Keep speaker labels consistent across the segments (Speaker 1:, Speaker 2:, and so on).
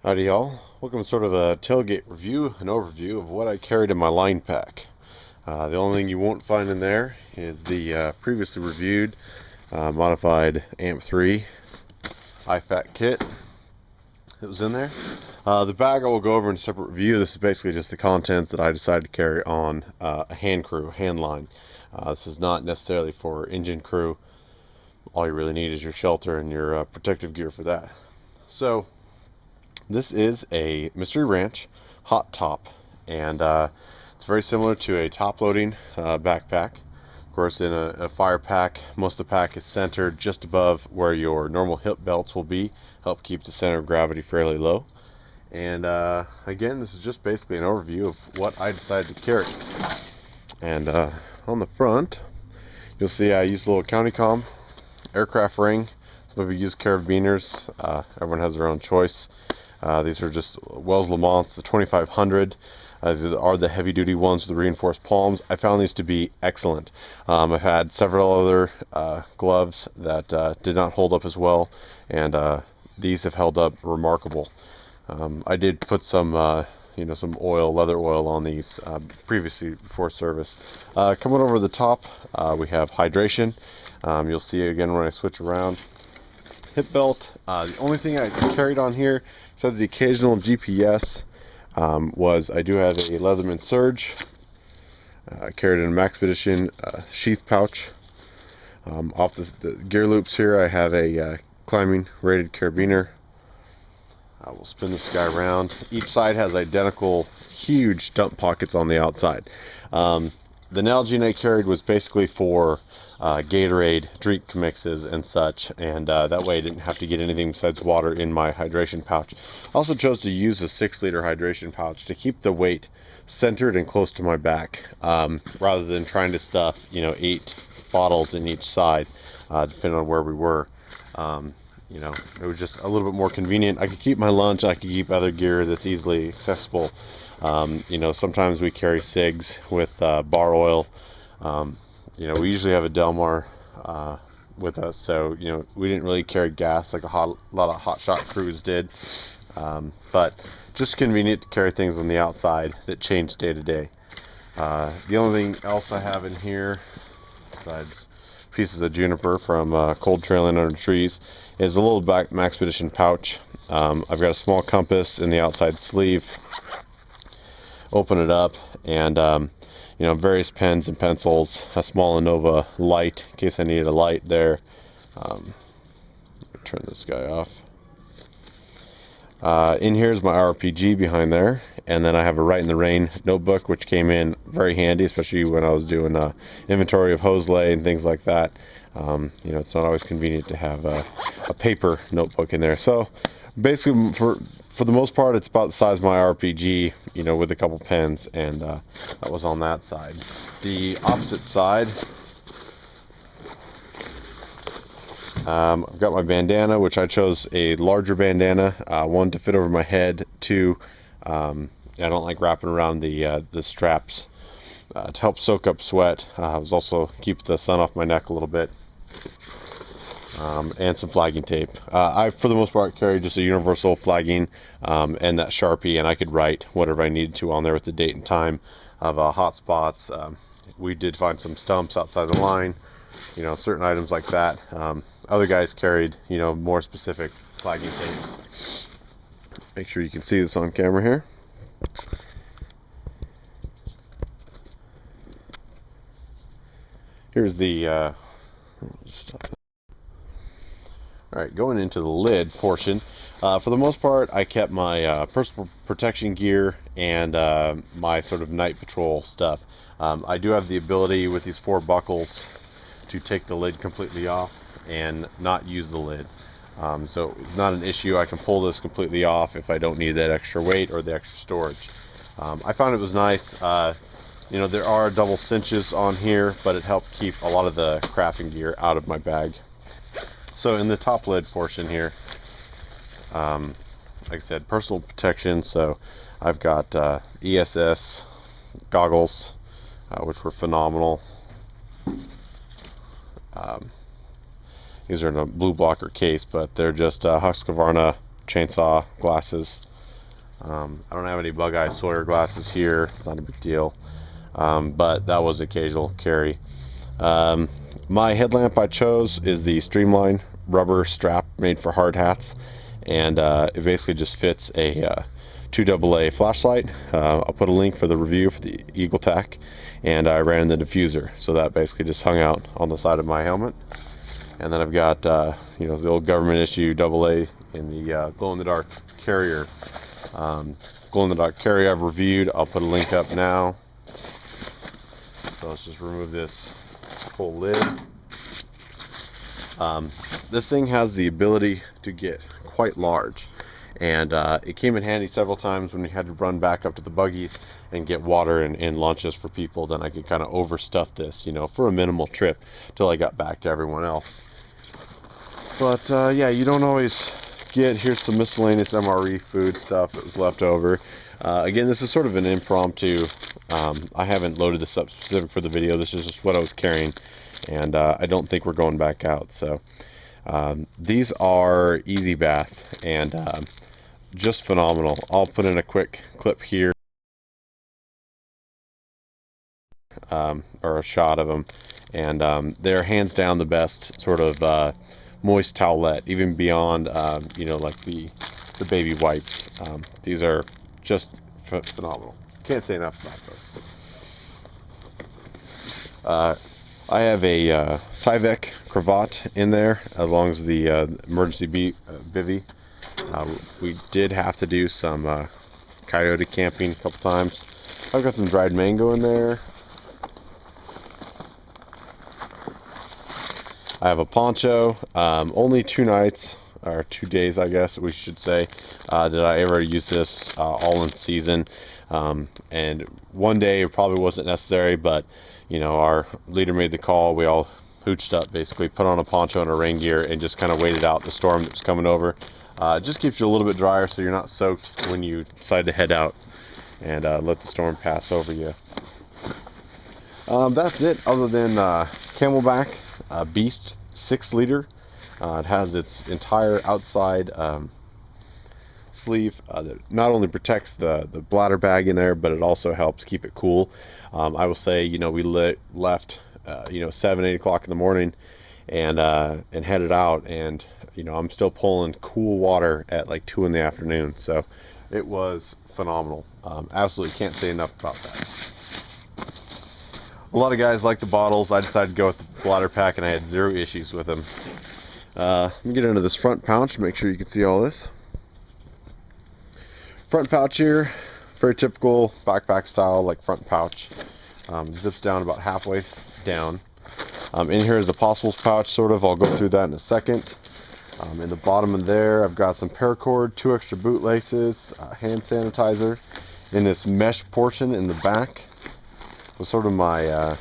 Speaker 1: Howdy y'all, welcome to sort of a tailgate review, an overview of what I carried in my line pack. The only thing you won't find in there is the previously reviewed modified AMP3 IFAC kit that was in there. The bag I will go over in a separate review. This is basically just the contents that I decided to carry on a hand crew, hand line. This is not necessarily for engine crew. All you really need is your shelter and your protective gear for that. So this is a Mystery Ranch hot top, and it's very similar to a top-loading backpack. Of course, in a fire pack, most of the pack is centered just above where your normal hip belts will be, help keep the center of gravity fairly low. And again, this is just basically an overview of what I decided to carry. And on the front, you'll see I used a little county comm aircraft ring. Some people use carabiners. Everyone has their own choice. These are just Wells Lamounts, the 2500. These are the heavy-duty ones with the reinforced palms. I found these to be excellent. I've had several other gloves that did not hold up as well, and these have held up remarkable. I did put some, some oil, leather oil on these previously before service. Coming over the top, we have hydration. You'll see again when I switch around. Hip belt. The only thing I carried on here, besides the occasional GPS, was I do have a Leatherman Surge. I carried in a Maxpedition sheath pouch. Off the gear loops here, I have a climbing rated carabiner. I will spin this guy around. Each side has identical huge dump pockets on the outside. The Nalgene I carried was basically for Gatorade drink mixes and such, and that way I didn't have to get anything besides water in my hydration pouch. I also chose to use a 6-liter hydration pouch to keep the weight centered and close to my back, rather than trying to stuff 8 bottles in each side, depending on where we were. It was just a little bit more convenient. I could keep my lunch, I could keep other gear that's easily accessible. Sometimes we carry cigs with bar oil. We usually have a Delmar with us, so we didn't really carry gas like a lot of hotshot crews did. But just convenient to carry things on the outside that change day to day. The only thing else I have in here, besides pieces of juniper from cold trailing under trees, is a little Maxpedition pouch. I've got a small compass in the outside sleeve. Open it up, and various pens and pencils, a small Innova light in case I needed a light there. Let me turn this guy off. In here is my RPG behind there, and then I have a RiteinRain notebook, which came in very handy, especially when I was doing inventory of hose lay and things like that. It's not always convenient to have a paper notebook in there. So basically, for the most part, it's about the size of my RPG, with a couple pens, and that was on that side. The opposite side, I've got my bandana, which I chose a larger bandana, one to fit over my head, two, I don't like wrapping around the straps to help soak up sweat. I was also keep the sun off my neck a little bit. And some flagging tape. I, for the most part, carry just a universal flagging and that Sharpie, and I could write whatever I needed to on there with the date and time of hot spots. We did find some stumps outside the line, certain items like that. Other guys carried, more specific flagging tapes. Make sure you can see this on camera here. Here's the Alright, going into the lid portion, for the most part I kept my personal protection gear and my sort of night patrol stuff. I do have the ability with these 4 buckles to take the lid completely off and not use the lid. So it's not an issue. I can pull this completely off if I don't need that extra weight or the extra storage. I found it was nice. There are double cinches on here, but it helped keep a lot of the crafting gear out of my bag. So in the top lid portion here, like I said, personal protection. So I've got ESS goggles, which were phenomenal. These are in a blue blocker case, but they're just Husqvarna chainsaw glasses. I don't have any Bug Eye Sawyer glasses here. It's not a big deal, but that was occasional carry. My headlamp I chose is the Streamlight rubber strap made for hard hats, and it basically just fits a 2AA flashlight. I'll put a link for the review for the Eagletac, and I ran the diffuser, so that basically just hung out on the side of my helmet. And then I've got you know, the old government issue AA in the glow-in-the-dark carrier. Glow-in-the-dark carrier I've reviewed. I'll put a link up now. So let's just remove this whole lid. This thing has the ability to get quite large, and it came in handy several times when we had to run back up to the buggies and get water and lunches for people. Then I could kind of overstuff this, you know, for a minimal trip till I got back to everyone else. But yeah, you don't always get. Here's some miscellaneous Mre food stuff that was left over. Again, this is sort of an impromptu. I haven't loaded this up specific for the video. This is just what I was carrying, and I don't think we're going back out. So these are Easy Bath, and just phenomenal. I'll put in a quick clip here, or a shot of them, and they're hands down the best sort of moist towelette, even beyond you know, like the baby wipes. These are just phenomenal. Can't say enough about those. I have a Tyvek cravat in there, as long as the emergency bivvy. We did have to do some coyote camping a couple times. I've got some dried mango in there. I have a poncho. Only 2 nights, or 2 days, I guess we should say, did I ever use this all in season. And one day it probably wasn't necessary, but you know, our leader made the call. We all hooched up, basically put on a poncho and a rain gear, and just kind of waited out the storm that was coming over. It just keeps you a little bit drier, so you're not soaked when you decide to head out and let the storm pass over you. That's it, other than CamelBak Beast 6 liter. It has its entire outside sleeve that not only protects the bladder bag in there, but it also helps keep it cool. I will say, you know, we left you know, 7-8 o'clock in the morning and headed out, and you know, I'm still pulling cool water at like 2 in the afternoon. So it was phenomenal. Absolutely can't say enough about that. A lot of guys like the bottles. I decided to go with the bladder pack, and I had 0 issues with them. Let me get into this front pouch, make sure you can see all this. Front pouch here, very typical backpack style, like front pouch. Zips down about halfway down. In here is a possibles pouch, sort of. I'll go through that in a second. In the bottom of there, I've got some paracord, 2 extra bootlaces, hand sanitizer. In this mesh portion in the back was sort of my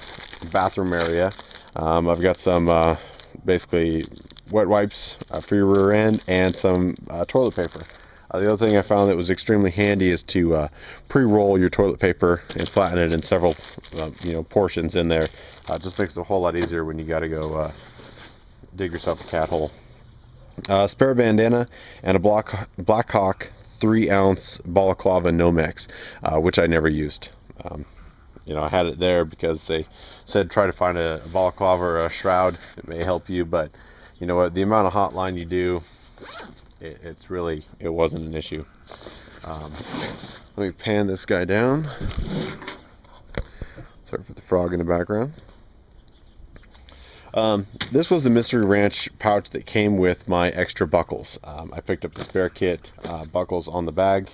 Speaker 1: bathroom area. I've got some basically wet wipes for your rear end, and some toilet paper. The other thing I found that was extremely handy is to pre-roll your toilet paper and flatten it in several you know, portions in there. Just makes it a whole lot easier when you got to go dig yourself a cat hole. Spare bandana and a Blackhawk 3-ounce Balaclava Nomex, which I never used. You know, I had it there because they said try to find a balaclava or a shroud. It may help you, but you know what? The amount of hotline you do, it wasn't an issue. Let me pan this guy down. Sorry for the frog in the background. This was the Mystery Ranch pouch that came with my extra buckles. I picked up the spare kit buckles on the bag.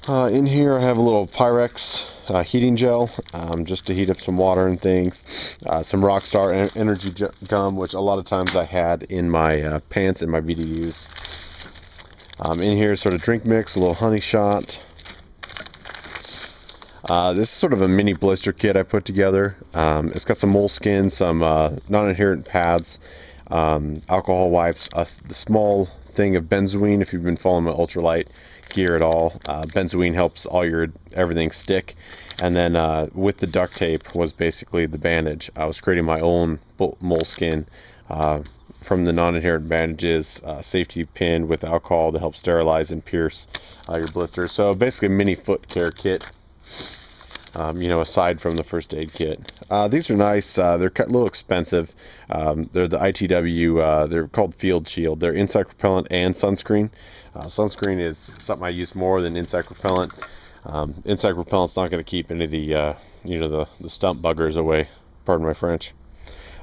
Speaker 1: In here I have a little Pyrex heating gel, just to heat up some water and things. Some Rockstar energy gum, which a lot of times I had in my pants and my BDUs. In here is sort of drink mix, a little honey shot. This is sort of a mini blister kit I put together. It's got some moleskin, some non-adherent pads, alcohol wipes, the small thing of benzoine if you've been following my ultralight gear at all. Benzoine helps everything stick. And then with the duct tape was basically the bandage. I was creating my own moleskin from the non-inherent bandages, safety pin with alcohol to help sterilize and pierce your blisters. So basically a mini foot care kit, you know, aside from the first aid kit. These are nice. They're a little expensive. They're the ITW, they're called Field Shield. They're insect repellent and sunscreen. Sunscreen is something I use more than insect repellent. Insect repellent's not going to keep any of the, you know, the stump buggers away. Pardon my French.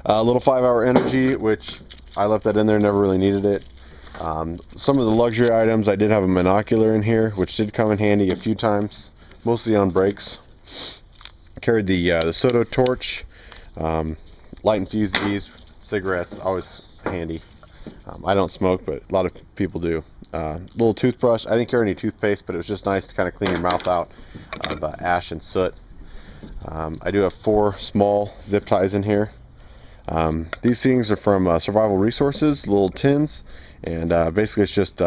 Speaker 1: A little 5-hour energy, which I left that in there, never really needed it. Some of the luxury items, I did have a monocular in here, which did come in handy a few times, mostly on breaks. I carried the Soto torch, light and fuse these, cigarettes, always handy. I don't smoke, but a lot of people do. Little toothbrush. I didn't carry any toothpaste, but it was just nice to kind of clean your mouth out of ash and soot. I do have 4 small zip ties in here. These things are from Survival Resources, little tins, and basically it's just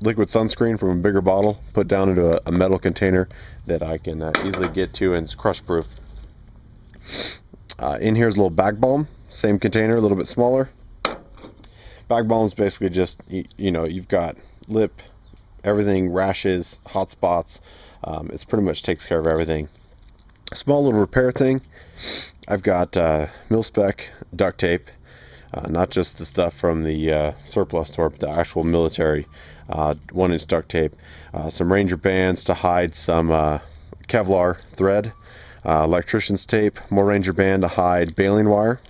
Speaker 1: liquid sunscreen from a bigger bottle put down into a metal container that I can easily get to, and it's crush proof. In here is a little back balm, same container, a little bit smaller. Back balm is basically just, you know, you've got lip, everything, rashes, hot spots. It's pretty much takes care of everything. Small little repair thing. I've got mil-spec duct tape, not just the stuff from the surplus store, but the actual military 1-inch duct tape. Some Ranger bands to hide some Kevlar thread, electrician's tape, more Ranger band to hide baling wire.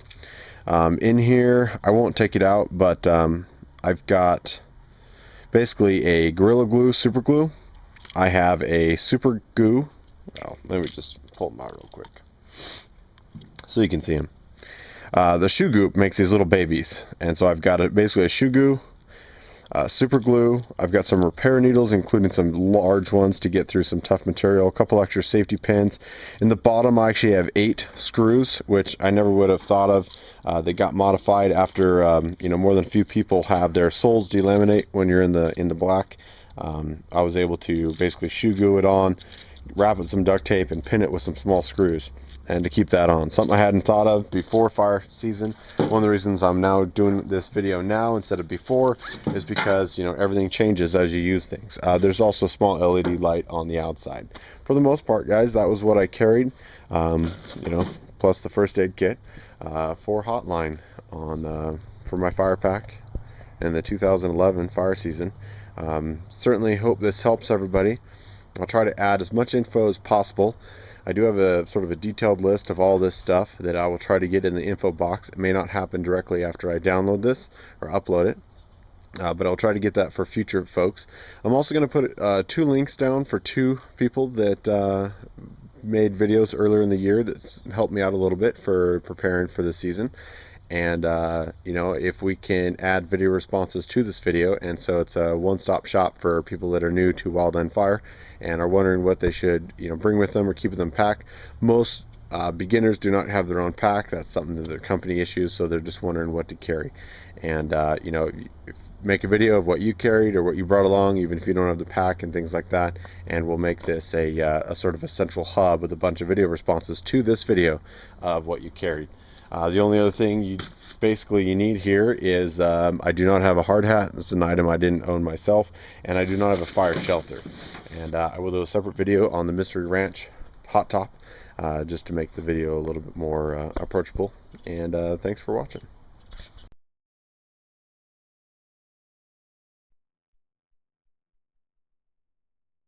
Speaker 1: In here, I won't take it out, but I've got basically a Gorilla Glue super glue. I have a super goo. Well, let me just pull them out real quick so you can see them. The shoe goop makes these little babies, and so I've got basically a shoe goo, super glue. I've got some repair needles, including some large ones to get through some tough material, a couple extra safety pins. In the bottom I actually have 8 screws, which I never would have thought of. They got modified after you know, more than a few people have their soles delaminate when you're in the black. I was able to basically shoe goo it on, wrap it with some duct tape, and pin it with some small screws, and to keep that on. Something I hadn't thought of before fire season. One of the reasons I'm now doing this video now instead of before is because, you know, everything changes as you use things. There's also a small LED light on the outside. For the most part, guys, that was what I carried, you know, plus the first aid kit for Hotline on for my fire pack in the 2011 fire season. Certainly hope this helps everybody. I'll try to add as much info as possible. I do have a sort of a detailed list of all this stuff that I will try to get in the info box. It may not happen directly after I download this or upload it, but I'll try to get that for future folks. I'm also going to put 2 links down for 2 people that made videos earlier in the year that's helped me out a little bit for preparing for the season. And you know, if we can add video responses to this video, and so it's a one-stop shop for people that are new to Wildland Fire and are wondering what they should, you know, bring with them or keep with them pack. Most beginners do not have their own pack. That's something that their company issues, so they're just wondering what to carry. And you know, make a video of what you carried or what you brought along, even if you don't have the pack and things like that, and we'll make this a sort of a central hub with a bunch of video responses to this video of what you carried. The only other thing you need here is I do not have a hard hat. It's an item I didn't own myself, and I do not have a fire shelter. And I will do a separate video on the Mystery Ranch hot top just to make the video a little bit more approachable. And thanks for watching.